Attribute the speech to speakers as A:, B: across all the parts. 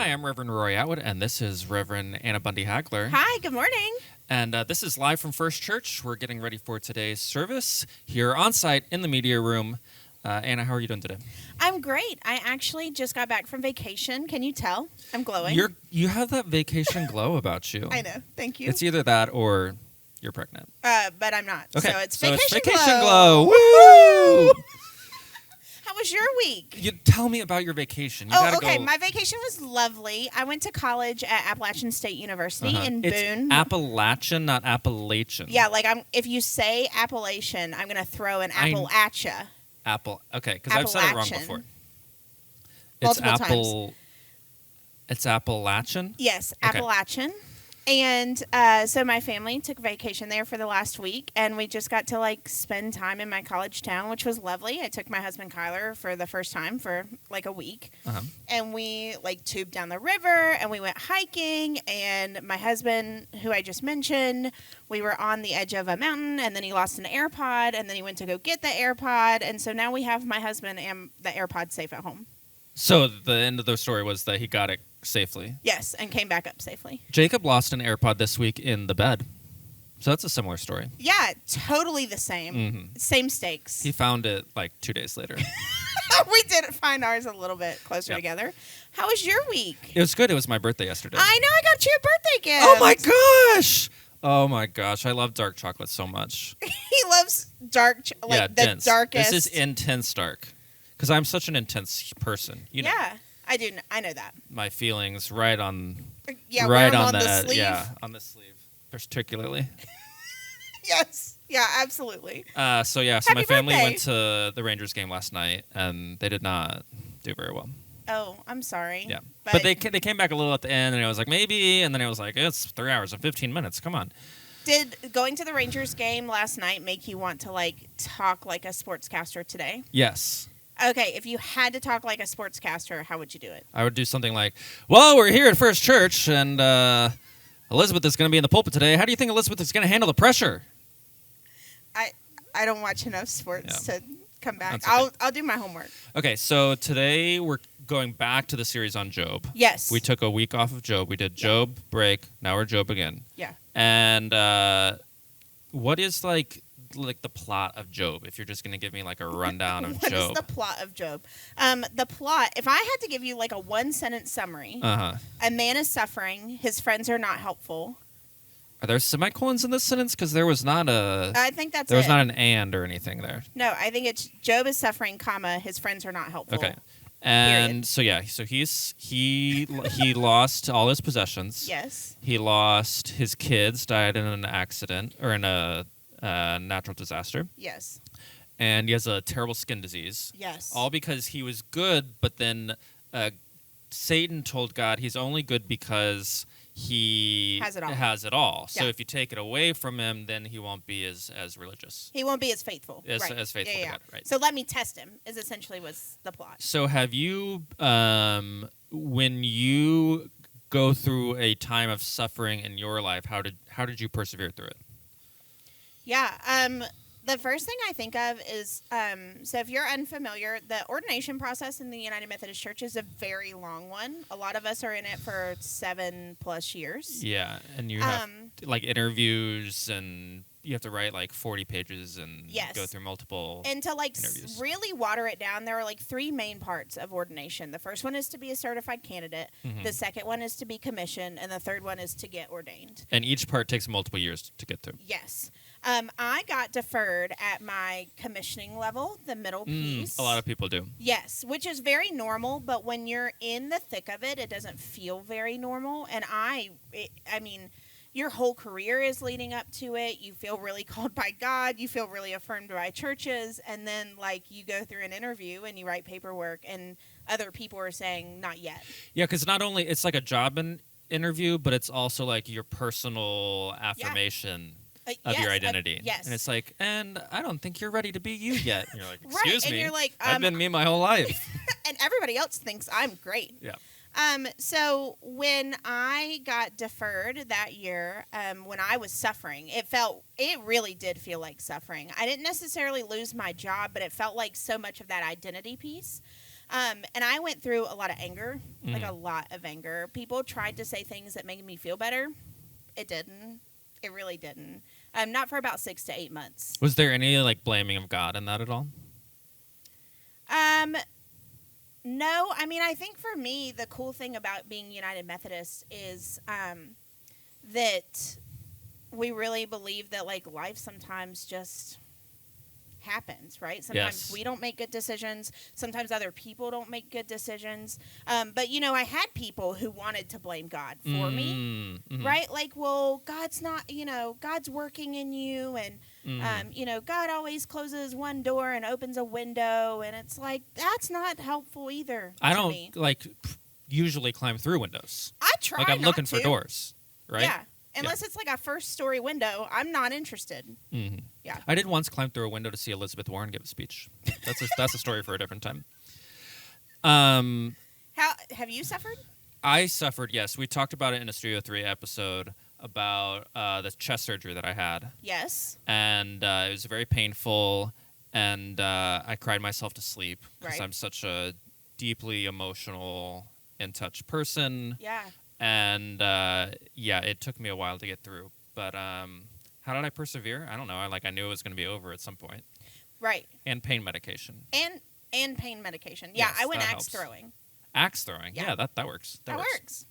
A: I'm Reverend Roy Atwood, and this is Reverend Anna Bundy Hagler.
B: Hi, good morning.
A: And this is live from FirstChurch. We're getting ready for today's service here on site in the media room. Anna, how are you doing today?
B: I'm great. I actually just got back from vacation. Can you tell? I'm glowing.
A: You have that vacation glow about you.
B: I know. Thank you.
A: It's either that or you're pregnant.
B: But I'm not.
A: Okay.
B: So it's vacation
A: glow. Woo!
B: How was your week?
A: You tell me about your vacation.
B: Okay. My vacation was lovely. I went to college at Appalachian State University in Boone.
A: It's Appalachian, not Appalachian.
B: Yeah, if you say Appalachian, I'm going to throw an Appalachia.
A: Okay, because I've said it wrong before.
B: Multiple times.
A: It's Appalachian?
B: Yes,
A: okay.
B: Appalachian. And so my family took vacation there for the last week, and we just got to spend time in my college town, which was lovely. I took my husband Kyler for the first time for a week, and we tubed down the river, and we went hiking. And my husband, who I just mentioned, we were on the edge of a mountain, and then he lost an AirPod, and then he went to go get the AirPod, and so now we have my husband and the AirPod safe at home.
A: So the end of the story was that he got it safely.
B: Yes, and came back up safely.
A: Jacob lost an AirPod this week in the bed. So that's a similar story.
B: Yeah, totally the same.
A: Mm-hmm.
B: Same stakes.
A: He found it 2 days later.
B: We did find ours a little bit closer together. How was your week?
A: It was good. It was my birthday yesterday.
B: I know. I got you a birthday gift.
A: Oh my gosh. I love dark chocolate so much.
B: He loves dark, the
A: dense.
B: darkest.
A: This is intense dark. Because I'm such an intense person.
B: Yeah, I do. I know that.
A: My feelings right on.
B: Yeah,
A: right
B: on the sleeve.
A: Yeah, on the sleeve, particularly.
B: Yes. Yeah, absolutely.
A: So
B: Happy
A: my family
B: birthday.
A: went to the Rangers game last night, and they did not do very well.
B: Oh, I'm sorry.
A: Yeah, but they came back a little at the end, and I was like, maybe, and then I was like, it's 3 hours and 15 minutes. Come on.
B: Did going to the Rangers game last night make you want to talk like a sportscaster today?
A: Yes.
B: Okay, if you had to talk like a sportscaster, how would you do it?
A: I would do something like, well, we're here at FirstChurch, and Elizabeth is going to be in the pulpit today. How do you think Elizabeth is going to handle the pressure?
B: I don't watch enough sports to come back.
A: Okay.
B: I'll do my homework.
A: Okay, so today we're going back to the series on Job.
B: Yes.
A: We took a week off of Job. We did Job, break, now we're Job again.
B: Yeah.
A: And what is the plot of Job, if you're just going to give me a rundown of Job?
B: What is the plot of Job? The plot, if I had to give you a one-sentence summary, a man is suffering, his friends are not helpful.
A: Are there semicolons in this sentence? Because there was not a...
B: I think that's it.
A: There was not an and or anything there.
B: No, I think it's Job is suffering, comma, his friends are not helpful.
A: Okay. And
B: period.
A: so he lost all his possessions.
B: Yes.
A: He lost his kids, died in an accident or in a natural disaster.
B: Yes.
A: And he has a terrible skin disease.
B: Yes.
A: All because he was good, but then Satan told God he's only good because he has it all. So if you take it away from him, then he won't be as religious.
B: He won't be as faithful.
A: As faithful to God, right.
B: So let me test him, is essentially what's the plot.
A: So have you, when you go through a time of suffering in your life, how did you persevere through it?
B: Yeah, the first thing I think of is, so if you're unfamiliar, the ordination process in the United Methodist Church is a very long one. A lot of us are in it for 7+ years.
A: Yeah, and you have interviews, and you have to write 40 pages and go through multiple
B: and to
A: interviews.
B: Really water it down, there are 3 main parts of ordination. The first one is to be a certified candidate. Mm-hmm. The second one is to be commissioned, and the third one is to get ordained.
A: And each part takes multiple years to get through.
B: Yes. I got deferred at my commissioning level, the middle piece.
A: A lot of people do.
B: Yes, which is very normal, but when you're in the thick of it, it doesn't feel very normal. And I mean, your whole career is leading up to it. You feel really called by God. You feel really affirmed by churches. And then, you go through an interview and you write paperwork, and other people are saying, not yet.
A: Yeah, because not only it's a job interview, but it's also your personal affirmation. Yeah. Of your identity.
B: Yes.
A: And it's and I don't think you're ready to be you yet. And you're like,
B: right.
A: excuse me.
B: And you're
A: I've been me my whole life.
B: And everybody else thinks I'm great.
A: Yeah.
B: So when I got deferred that year, when I was suffering, it really did feel like suffering. I didn't necessarily lose my job, but it felt like so much of that identity piece. And I went through a lot of anger, like a lot of anger. People tried to say things that made me feel better. It didn't. It really didn't. Not for about 6 to 8 months.
A: Was there any like blaming of God in that at all?
B: No. I mean, I think for me, the cool thing about being United Methodist is that we really believe that like life sometimes just happens, right? Sometimes we don't make good decisions. Sometimes other people don't make good decisions. But, you know, I had people who wanted to blame God for me, right? Like, well, God's not, you know, God's working in you. And, you know, God always closes one door and opens a window. And it's like, that's not helpful either.
A: I don't, like, usually climb through windows.
B: I try
A: Like, I'm
B: not
A: looking
B: to.
A: For doors, right?
B: Yeah. Unless it's like a 1st-story window, I'm not interested. Yeah.
A: I did once climb through a window to see Elizabeth Warren give a speech. That's a story for a different time.
B: How have you suffered?
A: I suffered, yes. We talked about it in a Studio 3 episode about the chest surgery that I had.
B: Yes.
A: And it was very painful, and I cried myself to sleep because
B: Right.
A: I'm such a deeply emotional, in-touch person.
B: Yeah.
A: And it took me a while to get through. But how did I persevere? I don't know. I knew it was going to be over at some point.
B: Right.
A: And pain medication.
B: And pain medication. Yeah,
A: Yes,
B: I went
A: that
B: axe
A: helps.
B: throwing.
A: Axe throwing.
B: Yeah.
A: Yeah, that works.
B: That works.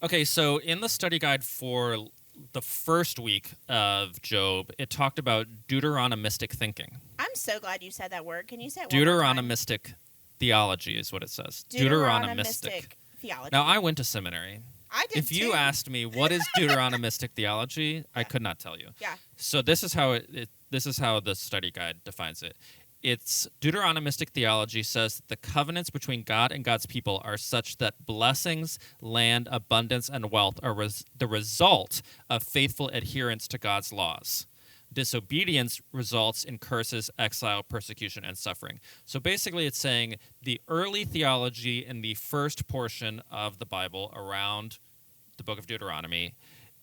A: Okay, so in the study guide for the first week of Job, it talked about Deuteronomistic thinking.
B: I'm so glad you said that word. Can you say it one more time?
A: Deuteronomistic theology is what it says.
B: Deuteronomistic theology.
A: Now, I went to seminary.
B: I did
A: If you
B: too.
A: asked me what is Deuteronomistic theology, I could not tell you.
B: Yeah.
A: So this is how this is how the study guide defines it. It's Deuteronomistic theology says that the covenants between God and God's people are such that blessings, land, abundance, and wealth are the result of faithful adherence to God's laws. Disobedience results in curses, exile, persecution, and suffering. So basically it's saying the early theology in the first portion of the Bible around the book of Deuteronomy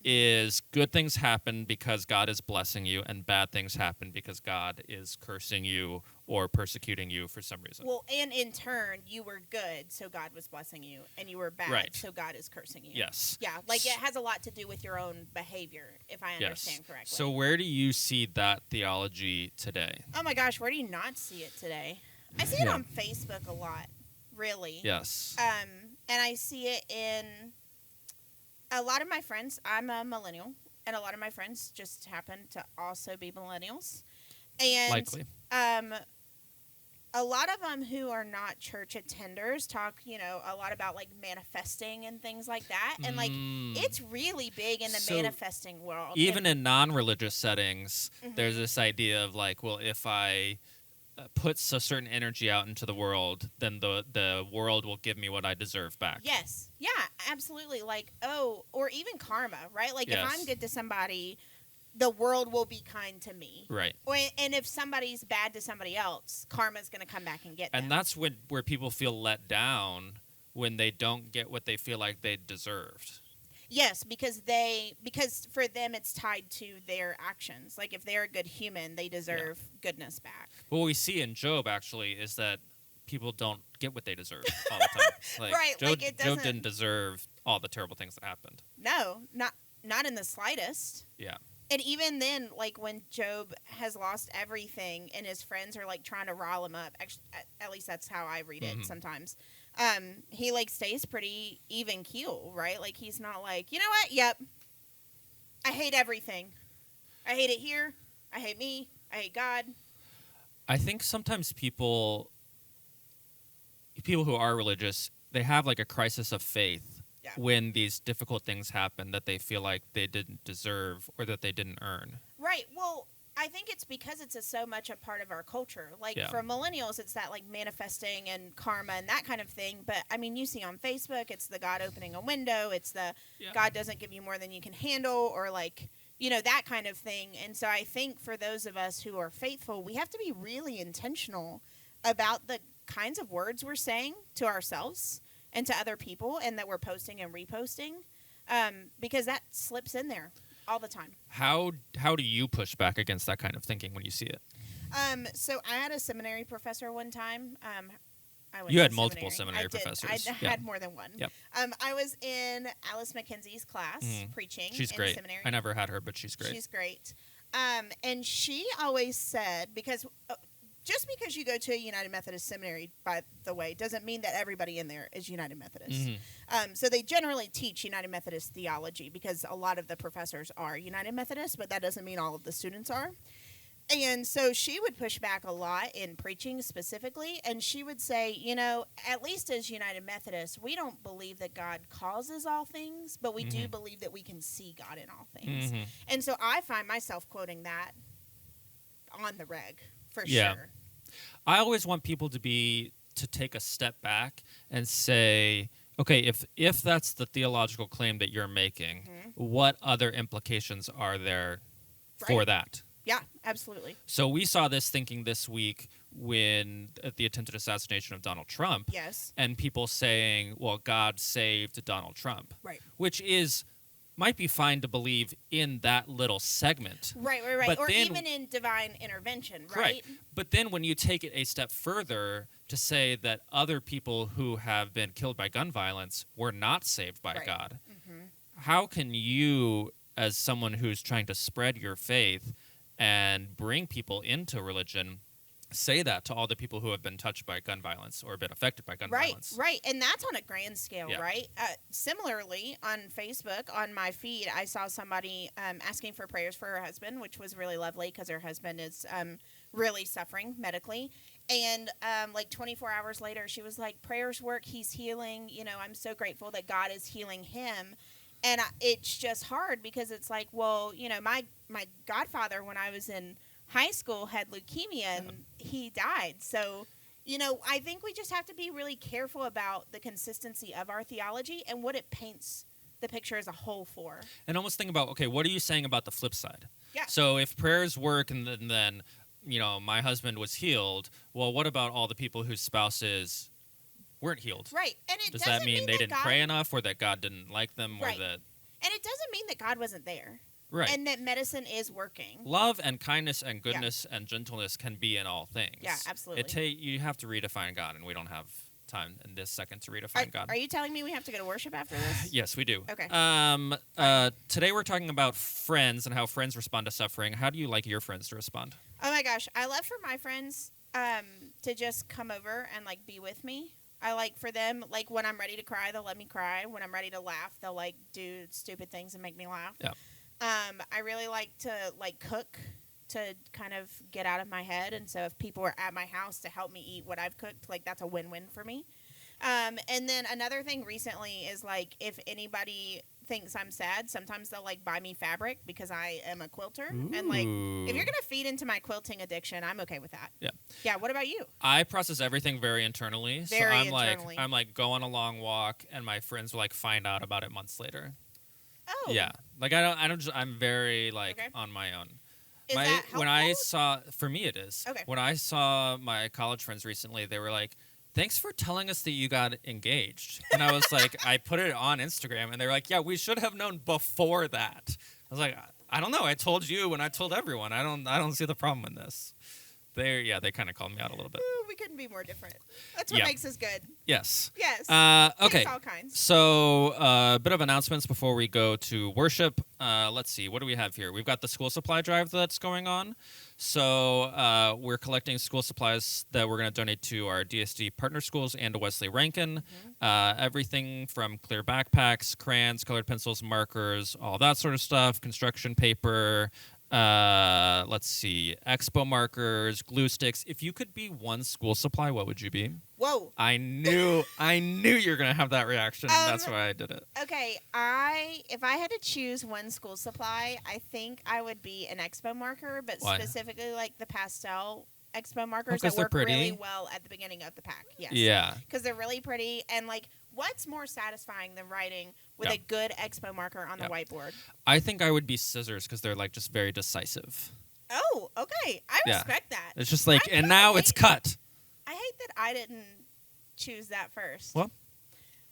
A: is good things happen because God is blessing you, and bad things happen because God is cursing you or persecuting you for some reason.
B: Well, and in turn, you were good, so God was blessing you, and you were bad,
A: Right.
B: so God is cursing you.
A: Yes.
B: Yeah, like it has a lot to do with your own behavior, if I understand correctly.
A: So where do you see that theology today?
B: Oh my gosh, where do you not see it today? I see it on Facebook a lot, really.
A: Yes.
B: And I see it in a lot of my friends. I'm a millennial, and a lot of my friends just happen to also be millennials. And
A: Likely.
B: a lot of them who are not church attenders talk, you know, a lot about like manifesting and things like that. And like it's really big in the manifesting world.
A: Even in non-religious settings, there's this idea of like, well, if I put a certain energy out into the world, then the world will give me what I deserve back.
B: Yes. Yeah, absolutely. Like, or even karma, right? Like if I'm good to somebody, the world will be kind to me.
A: Right.
B: And if somebody's bad to somebody else, karma's going to come back and get them.
A: And that's where people feel let down when they don't get what they feel like they deserved.
B: Yes, because for them it's tied to their actions. Like if they're a good human, they deserve goodness back.
A: What we see in Job actually is that people don't get what they deserve all the time. Like,
B: right.
A: Job didn't deserve all the terrible things that happened.
B: No, not in the slightest.
A: Yeah.
B: And even then, like when Job has lost everything and his friends are like trying to rile him up, actually, at least that's how I read it sometimes. He like stays pretty even keel, right? Like he's not like, you know what? Yep. I hate everything. I hate it here. I hate me. I hate God.
A: I think sometimes people who are religious, they have like a crisis of faith when these difficult things happen that they feel like they didn't deserve or that they didn't earn.
B: Right. Well, I think it's because it's so much a part of our culture. Like for millennials, it's that like manifesting and karma and that kind of thing. But I mean, you see on Facebook, it's the God opening a window. It's the God doesn't give you more than you can handle, or like, you know, that kind of thing. And so I think for those of us who are faithful, we have to be really intentional about the kinds of words we're saying to ourselves and to other people, and that we're posting and reposting, because that slips in there all the time.
A: How do you push back against that kind of thinking when you see it?
B: So I had a seminary professor one time. I went
A: You
B: to
A: had multiple
B: seminary.
A: seminary professors.
B: I had more than one.
A: Yep.
B: I was in Alice McKenzie's class preaching.
A: She's
B: in
A: great.
B: Seminary.
A: I never had her, but she's great.
B: She's great. And she always said, because just because you go to a United Methodist seminary, by the way, doesn't mean that everybody in there is United Methodist. So they generally teach United Methodist theology because a lot of the professors are United Methodist, but that doesn't mean all of the students are. And so she would push back a lot in preaching specifically, and she would say, at least as United Methodists, we don't believe that God causes all things, but we do believe that we can see God in all things. And so I find myself quoting that on the reg, for sure.
A: I always want people to take a step back and say, okay, if that's the theological claim that you're making, what other implications are there for that?
B: Yeah, absolutely.
A: So we saw this thinking this week at the attempted assassination of Donald Trump.
B: Yes.
A: And people saying, well, God saved Donald Trump.
B: Right.
A: Which might be fine to believe in that little segment.
B: Right. But or then, even in divine intervention, right?
A: But then when you take it a step further to say that other people who have been killed by gun violence were not saved by God, how can you, as someone who's trying to spread your faith and bring people into religion, say that to all the people who have been touched by gun violence or been affected by gun violence?
B: Right, and that's on a grand scale, right? Similarly, on Facebook, on my feed, I saw somebody asking for prayers for her husband, which was really lovely because her husband is really suffering medically. And 24 hours later, she was like, prayers work, he's healing. I'm so grateful that God is healing him. And it's just hard because it's like, well, my godfather, when I was in high school, had leukemia and he died. So, I think we just have to be really careful about the consistency of our theology and what it paints the picture as a whole for.
A: And almost think about, okay, what are you saying about the flip side?
B: Yeah.
A: So if prayers work and then my husband was healed, well, what about all the people whose spouses weren't healed?
B: Right. And
A: does that mean they didn't pray enough, or that God didn't like them, or that?
B: And it doesn't mean that God wasn't there.
A: Right.
B: And that medicine is working.
A: Love and kindness and goodness and gentleness can be in all things.
B: Yeah, absolutely.
A: You have to redefine God, and we don't have time in this second to redefine God.
B: Are you telling me we have to go to worship after this?
A: Yes, we do.
B: Okay.
A: Today we're talking about friends and how friends respond to suffering. How do you like your friends to respond?
B: Oh my gosh, I love for my friends to just come over and be with me. I like for them, when I'm ready to cry, they'll let me cry. When I'm ready to laugh, they'll do stupid things and make me laugh.
A: Yeah.
B: I really like to cook to kind of get out of my head, and so if people are at my house to help me eat what I've cooked, that's a win-win for me. And then another thing recently is if anybody thinks I'm sad, sometimes they'll buy me fabric because I am a quilter.
A: Ooh.
B: And if you're gonna feed into my quilting addiction, I'm okay with that. Yeah. What about you?
A: I process everything very internally.
B: Internally.
A: I'm go on a long walk, and my friends will find out about it months later.
B: Oh.
A: Yeah. I'm very on my own.
B: Is that helpful?
A: When I saw, for me it is.
B: Okay.
A: When I saw my college friends recently, they were like, thanks for telling us that you got engaged. And I was I put it on Instagram, and they were like, yeah, we should have known before that. I was like, I don't know. I told you and I told everyone. I don't see the problem in this. They kind of called me out a little bit.
B: Ooh, we couldn't be more different. That's what makes us good.
A: Yes.
B: Yes.
A: Okay.
B: All kinds.
A: So a bit of announcements before we go to worship. Let's see. What do we have here? We've got the school supply drive that's going on. So we're collecting school supplies that we're going to donate to our DSD partner schools and to Wesley Rankin. Everything from clear backpacks, crayons, colored pencils, markers, all that sort of stuff, construction paper. Let's see, expo markers, glue sticks. If you could be one school supply, what would you be?
B: Whoa.
A: I knew you were going to have that reaction. That's why I did it.
B: Okay, if I had to choose one school supply, I think I would be an expo marker, but
A: Why?
B: Specifically the pastel expo markers that
A: they're
B: work
A: pretty.
B: really well at the beginning of the pack. Yes.
A: Yeah.
B: Because they're really pretty, and what's more satisfying than writing with a good expo marker on the whiteboard?
A: I think I would be scissors because they're just very decisive.
B: Oh, okay. I respect that.
A: It's just and now it's cut.
B: I hate that I didn't choose that first.
A: Well,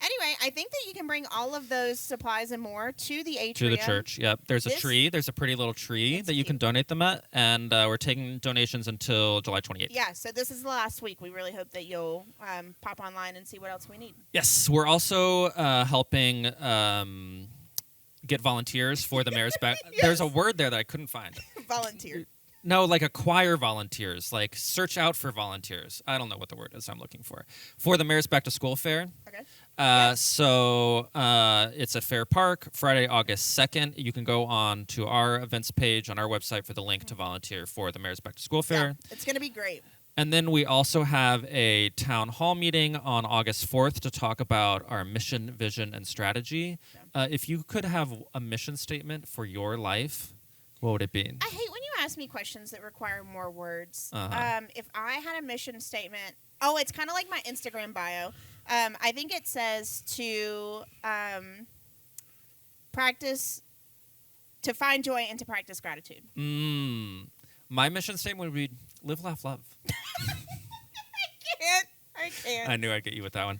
B: Anyway, I think that you can bring all of those supplies and more to the atrium.
A: To the church, yep. There's a tree. There's a pretty little tree that you can donate them at, and we're taking donations until July 28th.
B: Yeah, so this is the last week. We really hope that you'll pop online and see what else we need.
A: Yes, we're also helping get volunteers for the Mayor's Back.
B: Yes.
A: There's a word there that I couldn't find.
B: Volunteer.
A: No, like acquire volunteers, like search out for volunteers. I don't know what the word is I'm looking for the Mayor's Back to School Fair.
B: Okay.
A: So it's at Fair Park, Friday, August 2nd. You can go on to our events page on our website for the link to volunteer for the Mayor's Back to School Fair.
B: Yeah, it's going to be great.
A: And then we also have a town hall meeting on August 4th to talk about our mission, vision, and strategy. Yeah. If you could have a mission statement for your life, what would it be?
B: I hate when you ask me questions that require more words.
A: Uh-huh.
B: If I had a mission statement, it's kind of like my Instagram bio. I think it says to find joy and to practice gratitude.
A: My mission statement would be live, laugh, love.
B: I can't.
A: I knew I'd get you with that one.